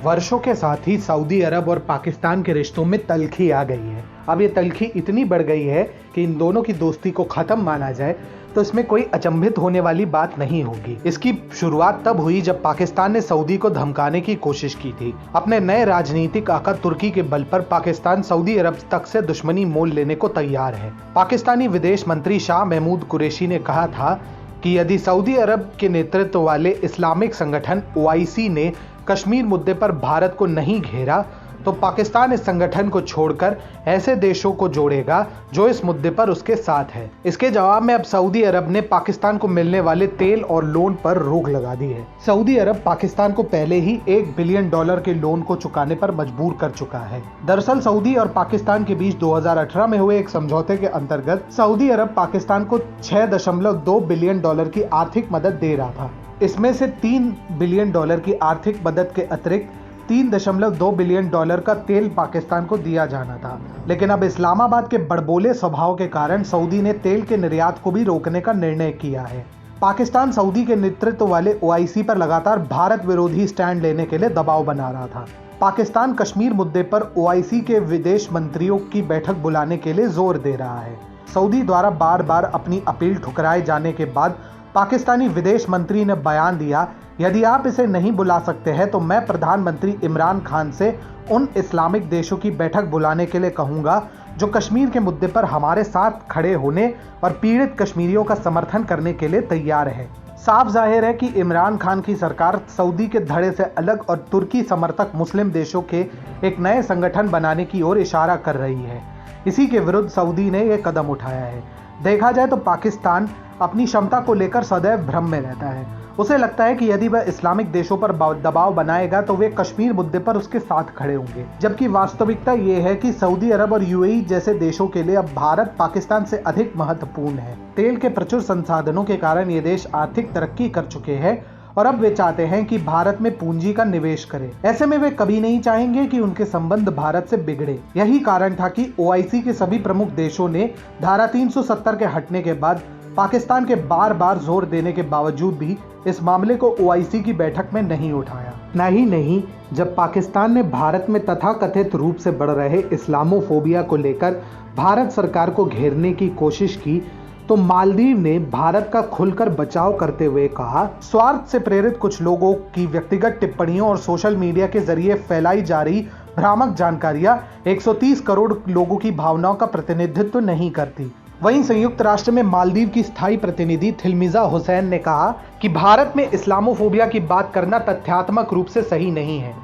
वर्षों के साथ ही सऊदी अरब और पाकिस्तान के रिश्तों में तल्खी आ गई है। अब ये तल्खी इतनी बढ़ गई है कि इन दोनों की दोस्ती को खत्म माना जाए तो इसमें कोई अचंभित होने वाली बात नहीं होगी। इसकी शुरुआत तब हुई जब पाकिस्तान ने सऊदी को धमकाने की कोशिश की थी। अपने नए राजनीतिक आका तुर्की के बल पर पाकिस्तान सऊदी अरब तक से दुश्मनी मोल लेने को तैयार है। पाकिस्तानी विदेश मंत्री शाह महमूद कुरैशी ने कहा था कि यदि सऊदी अरब के नेतृत्व वाले इस्लामिक संगठन ओआईसी ने कश्मीर मुद्दे पर भारत को नहीं घेरा तो पाकिस्तान इस संगठन को छोड़कर ऐसे देशों को जोड़ेगा जो इस मुद्दे पर उसके साथ है। इसके जवाब में अब सऊदी अरब ने पाकिस्तान को मिलने वाले तेल और लोन पर रोक लगा दी है। सऊदी अरब पाकिस्तान को पहले ही $1 बिलियन के लोन को चुकाने पर मजबूर कर चुका है। दरअसल सऊदी और पाकिस्तान के बीच 2018 में हुए एक समझौते के अंतर्गत सऊदी अरब पाकिस्तान को $6.2 बिलियन की आर्थिक मदद दे रहा था। इसमें से $3 बिलियन की आर्थिक मदद के अतिरिक्त $3.2 बिलियन का तेल पाकिस्तान को दिया जाना था। लेकिन अब इस्लामाबाद के बड़बोले स्वभाव के कारण सऊदी ने तेल के निर्यात को भी रोकने का निर्णय किया है। पाकिस्तान सऊदी के नेतृत्व वाले ओआईसी पर लगातार भारत विरोधी स्टैंड लेने के लिए दबाव बना रहा था। पाकिस्तान कश्मीर मुद्दे पर ओआईसी के विदेश मंत्रियों की बैठक बुलाने के लिए जोर दे रहा है। सऊदी द्वारा बार बार अपनी अपील ठुकराए जाने के बाद पाकिस्तानी विदेश मंत्री ने बयान दिया, यदि आप इसे नहीं बुला सकते हैं तो मैं प्रधानमंत्री इमरान खान से उन इस्लामिक देशों की बैठक बुलाने के लिए कहूंगा जो कश्मीर के मुद्दे पर हमारे साथ खड़े होने और पीड़ित कश्मीरियों का समर्थन करने के लिए तैयार है। साफ जाहिर है कि इमरान खान की सरकार सऊदी के धड़े से अलग और तुर्की समर्थक मुस्लिम देशों के एक नए संगठन बनाने की ओर इशारा कर रही है। इसी के विरुद्ध सऊदी ने यह कदम उठाया है। देखा जाए तो पाकिस्तान अपनी क्षमता को लेकर सदैव भ्रम में रहता है। उसे लगता है कि यदि वह इस्लामिक देशों पर दबाव बनाएगा तो वे कश्मीर मुद्दे पर उसके साथ खड़े होंगे, जबकि वास्तविकता ये है कि सऊदी अरब और यूएई जैसे देशों के लिए अब भारत पाकिस्तान से अधिक महत्वपूर्ण है। तेल के प्रचुर संसाधनों के कारण ये देश आर्थिक तरक्की कर चुके हैं और अब वे चाहते हैं कि भारत में पूंजी का निवेश करें। ऐसे में वे कभी नहीं चाहेंगे कि उनके संबंध भारत से बिगड़े। यही कारण था कि ओआईसी के सभी प्रमुख देशों ने धारा 370 के हटने के बाद पाकिस्तान के बार बार जोर देने के बावजूद भी इस मामले को ओआईसी की बैठक में नहीं उठाया। नहीं, जब पाकिस्तान ने भारत में तथाकथित रूप से बढ़ रहे इस्लामोफोबिया को लेकर भारत सरकार को घेरने की कोशिश की तो मालदीव ने भारत का खुलकर बचाव करते हुए कहा, स्वार्थ से प्रेरित कुछ लोगों की व्यक्तिगत टिप्पणियों और सोशल मीडिया के जरिए फैलाई जा रही भ्रामक जानकारियां 130 करोड़ लोगों की भावनाओं का प्रतिनिधित्व नहीं करती। वहीं संयुक्त राष्ट्र में मालदीव की स्थायी प्रतिनिधि थिलमिजा हुसैन ने कहा कि भारत में इस्लामोफोबिया की बात करना तथ्यात्मक रूप से सही नहीं है।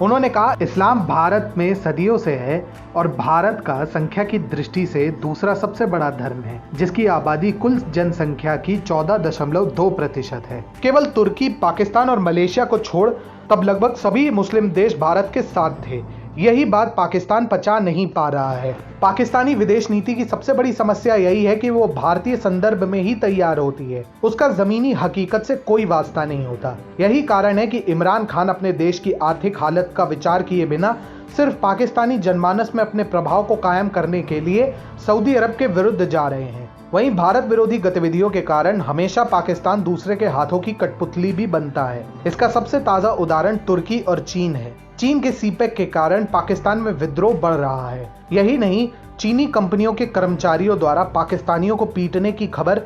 उन्होंने कहा, इस्लाम भारत में सदियों से है और भारत का संख्या की दृष्टि से दूसरा सबसे बड़ा धर्म है, जिसकी आबादी कुल जनसंख्या की 14.2% है। केवल तुर्की, पाकिस्तान और मलेशिया को छोड़ तब लगभग सभी मुस्लिम देश भारत के साथ थे। यही बात पाकिस्तान पचा नहीं पा रहा है। पाकिस्तानी विदेश नीति की सबसे बड़ी समस्या यही है कि वो भारतीय संदर्भ में ही तैयार होती है, उसका जमीनी हकीकत से कोई वास्ता नहीं होता। यही कारण है कि इमरान खान अपने देश की आर्थिक हालत का विचार किए बिना सिर्फ पाकिस्तानी जनमानस में अपने प्रभाव को कायम करने के लिए सऊदी अरब के विरुद्ध जा रहे हैं। वहीं भारत विरोधी गतिविधियों के कारण हमेशा पाकिस्तान दूसरे के हाथों की कठपुतली भी बनता है। इसका सबसे ताजा उदाहरण तुर्की और चीन है। चीन के सीपेक के कारण पाकिस्तान में विद्रोह बढ़ रहा है। यही नहीं, चीनी कंपनियों के कर्मचारियों द्वारा पाकिस्तानियों को पीटने की खबर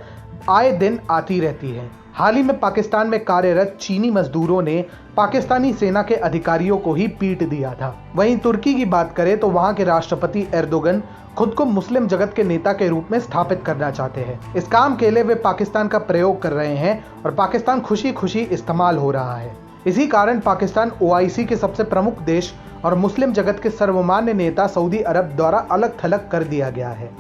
आए दिन आती रहती है। हाल ही में पाकिस्तान में कार्यरत चीनी मजदूरों ने पाकिस्तानी सेना के अधिकारियों को ही पीट दिया था। वहीं तुर्की की बात करें तो वहां के राष्ट्रपति एर्दोगन खुद को मुस्लिम जगत के नेता के रूप में स्थापित करना चाहते हैं। इस काम के लिए वे पाकिस्तान का प्रयोग कर रहे हैं और पाकिस्तान खुशी खुशी इस्तेमाल हो रहा है। इसी कारण पाकिस्तान ओआईसी के सबसे प्रमुख देश और मुस्लिम जगत के सर्वमान्य नेता सऊदी अरब द्वारा अलग थलग कर दिया गया है।